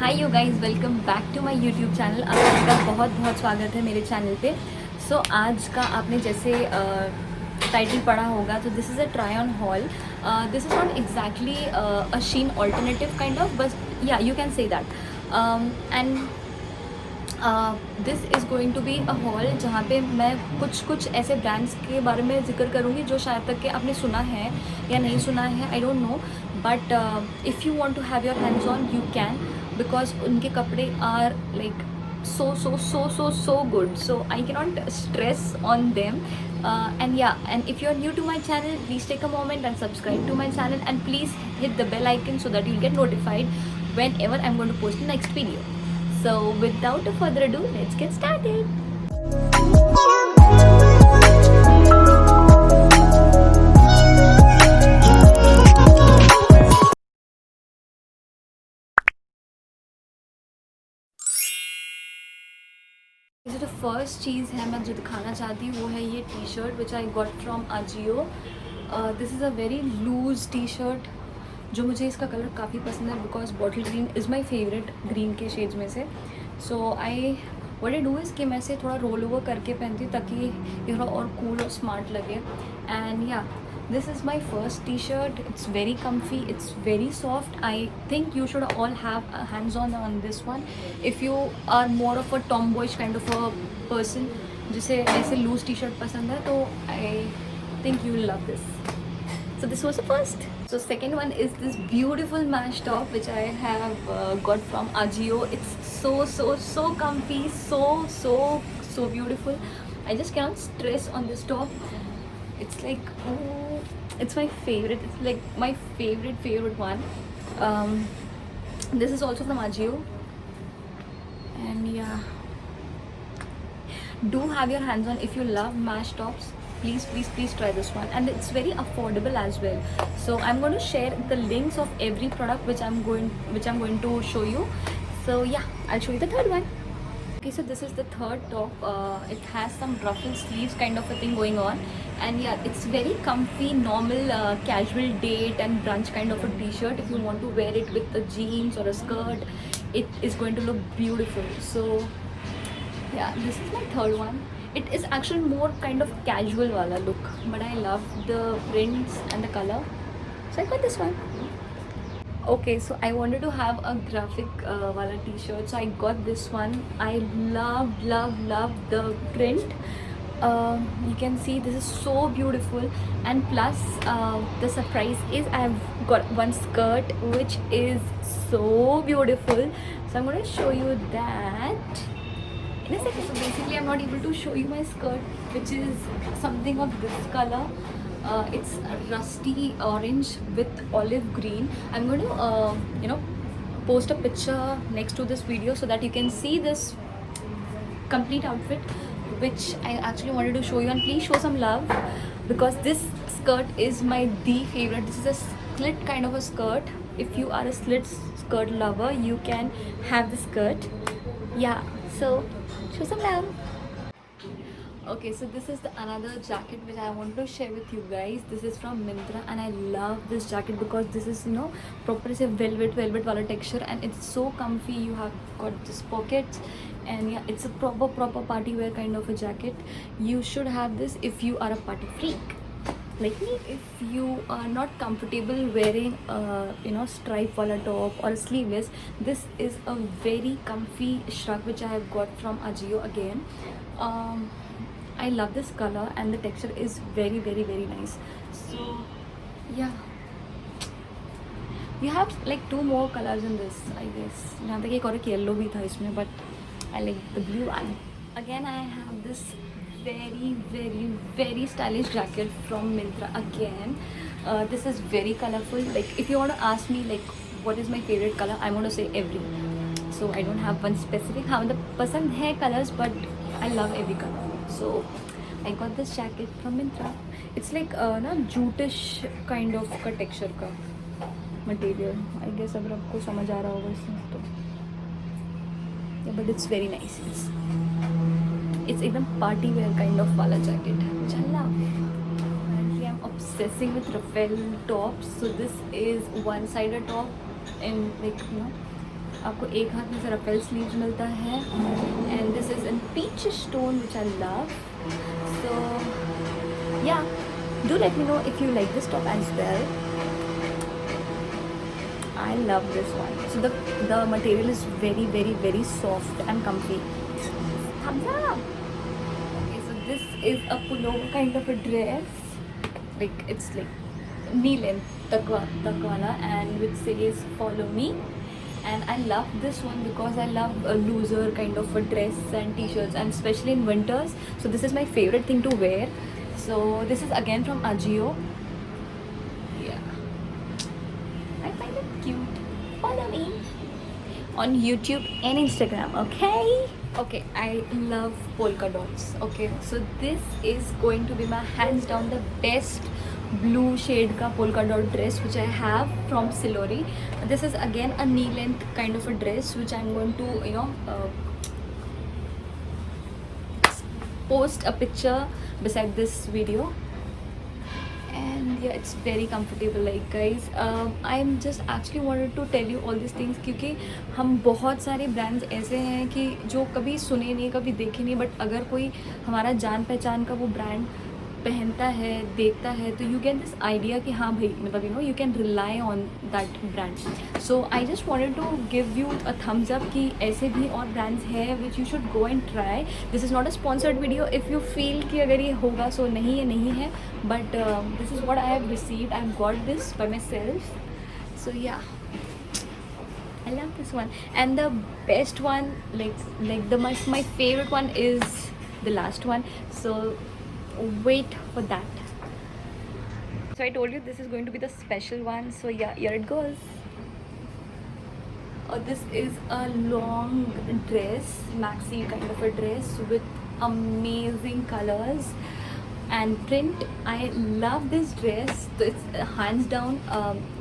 Hi you guys, welcome back to my YouTube channel. आप सबका बहुत बहुत स्वागत है मेरे चैनल पे। सो आज का आपने जैसे टाइटल पढ़ा होगा, तो this is a try on haul. This is not exactly a Shein alternative kind of, but yeah you can say that. And this is going to be a haul जहाँ पे मैं कुछ ऐसे ब्रांड्स के बारे में जिक्र करूँगी जो शायद तक कि आपने सुना है या नहीं सुना है, I don't know. But if you want to have your hands on, you can, because उनके कपड़े are like so good, so I cannot stress on them. And yeah, and if you are new to my channel, please take a moment and subscribe to my channel, and please hit the bell icon so that you'll get notified whenever I'm going to post the next video. So without a further ado, let's get started. जो तो first चीज़ है मैं जो दिखाना चाहती हूँ वो है ये T shirt which I got from Ajio. This is a very loose T shirt जो मुझे इसका कलर काफ़ी पसंद है, because bottle green is my favourite green के शेड्स में से। So I what I do is कि मैं इसे थोड़ा रोल ओवर करके पहनती हूँ ताकि ये थोड़ा और कूल और स्मार्ट लगे। एंड या, this is my first t-shirt. It's very comfy, it's very soft. I think you should all have a hands on this one if you are more of a tomboyish kind of a person जिसे ऐसे loose t-shirt पसंद है, तो I think you will love this. So this was the first. So second one is this beautiful mesh top which I have got from Ajio. It's so comfy, so beautiful. I just cannot stress on this top. It's like, oh, it's my favorite. It's like my favorite one. This is also from Ajio. And yeah, do have your hands on if you love mesh tops. Please try this one, and it's very affordable as well. So I'm going to share the links of every product which I'm going to show you. So yeah, I'll show you the third one. Okay, so this is the third top. It has some ruffle sleeves kind of a thing going on, and yeah, it's very comfy, normal casual date and brunch kind of a t-shirt. If you want to wear it with a jeans or a skirt, it is going to look beautiful. So yeah, this is my third one. It is actually more kind of casual wala look, but I love the prints and the color, so I got this one. Okay, so I wanted to have a graphic wala t-shirt, so I got this one. I love the print. You can see this is so beautiful, and plus the surprise is I've got one skirt which is so beautiful, so I'm going to show you that in a second. So basically I'm not able to show you my skirt, which is something of this color. It's rusty orange with olive green. I'm going to post a picture next to this video so that you can see this complete outfit which I actually wanted to show you. And please show some love because this skirt is my favorite. This is a slit kind of a skirt. If you are a slit skirt lover, you can have this skirt. Yeah, so show some love. Okay, so this is the another jacket which I want to share with you guys. This is from Myntra, and I love this jacket because this is proper say velvet wala texture, and it's so comfy. You have got this pockets, and yeah, it's a proper party wear kind of a jacket. You should have this if you are a party freak like me. If you are not comfortable wearing stripe wala top or sleeveless, this is a very comfy shrug which I have got from Ajio again. I love this color, and the texture is very nice. So yeah, you have like two more colors in this, I guess. यहाँ तक एक और एक yellow भी था इसमें, but I like the blue one. Again, I have this very stylish jacket from Myntra again. This is very colorful. Like if you want to ask me like what is my favorite color, I'm going to say every. So I don't have one specific. हाँ मतलब पसंद है colors, but I love every color. So I got this jacket from Myntra. It's like jutish kind of का texture का material. I guess अगर आपको समझ आ रहा होगा इसमें तो yeah, but it's very nice. It's एकदम party wear kind of वाला jacket which I love. Currently I'm obsessing with Rafael tops. So this is one-sided top in like आपको एक हाथ में से रफेल स्लीव्स मिलता है and this is in peach stone which I love. So yeah, do let me know if you like this top as well. I love this one. So the material is very soft and comfy. Thumbs up. Okay, so this is a pullover kind of a dress. Like it's like knee length takwana and which says follow me. And I love this one because I love a looser kind of a dress and t-shirts, and especially in winters. So this is my favorite thing to wear. So this is again from Ajio. I find it cute. Follow me on YouTube and Instagram, okay? Okay, I love polka dots. Okay, so this is going to be my hands down the best blue shade ka polka dot dress which I have from Silori. This is again a knee length kind of a dress which I'm going to post a picture beside this video. And yeah, it's very comfortable. Like guys, I'm just actually wanted to tell you all these things क्योंकि हम बहुत सारे brands ऐसे हैं कि जो कभी सुने नहीं, कभी देखे नहीं, बट अगर कोई हमारा जान पहचान का वो ब्रांड पहनता है, देखता है, तो यू गेट दिस आइडिया कि हाँ भाई, मतलब you can rely on that brand. So I just wanted to give you a thumbs up कि ऐसे भी और ब्रांड्स हैं which you should go and try. This is not a sponsored video. If you feel कि अगर ये होगा सो नहीं है, but this is what I have received. I have got this by myself. So yeah, I love this one. And the best one, like my favorite one is the last one. So wait for that. So I told you this is going to be the special one. So yeah, here it goes. This is a long dress, maxi kind of a dress with amazing colors and print. I love this dress. So it's hands down.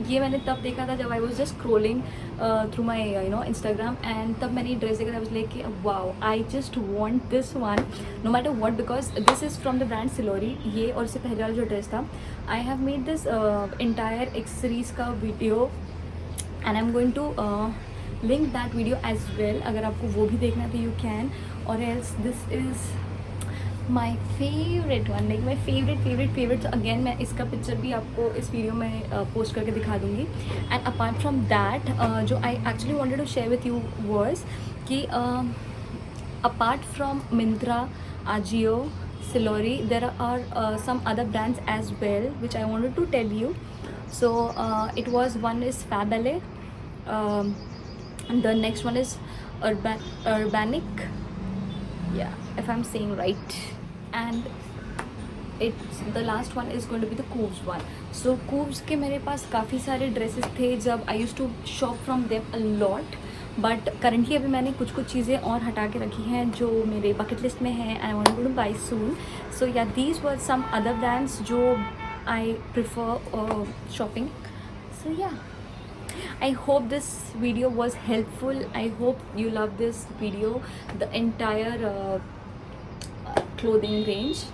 ये मैंने तब देखा था जब I was just scrolling through my Instagram, and तब मैंने dress देखा था. I was like wow, I just want this one no matter what, because this is from the brand Silori. ये और इससे पहले वाला जो ड्रेस था, I have made this entire accessories का video and I'm going to link that video as well. अगर आपको वो भी देखना है तो you can, or else this is my favorite one, like my favorite. So again मैं इसका पिक्चर भी आपको इस वीडियो में पोस्ट करके दिखा दूँगी. एंड अपार्ट फ्रॉम दैट, जो I actually wanted to share with you was कि apart from Myntra, Ajio, Silori, there are some other brands as well which I wanted to tell you. So it was, one is Fabalay, and the next one is Urbanic, yeah, if I'm saying right, and it's the last one is going to be the Cooves one. So Cooves के मेरे पास काफ़ी सारे dresses थे जब I used to shop from them a lot, but currently अभी मैंने कुछ चीज़ें और हटा के रखी हैं जो मेरे बकेट लिस्ट में है, and I want to buy soon. So yeah, these were some other brands जो I prefer shopping. So yeah, I hope this video was helpful. I hope you love this video, the entire clothing range.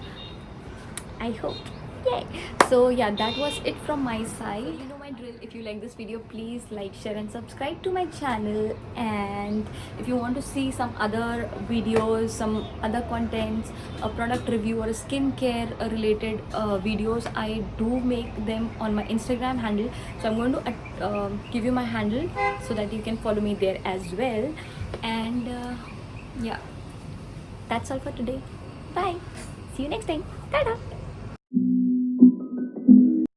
I hope. Yay! So yeah, that was it from my side. You know my drill. If you like this video, please like, share and subscribe to my channel. And if you want to see some other videos, some other contents, a product review or a skincare related videos, I do make them on my Instagram handle. So I'm going to give you my handle so that you can follow me there as well. And yeah, that's all for today. Bye. See you next time. Ta-da.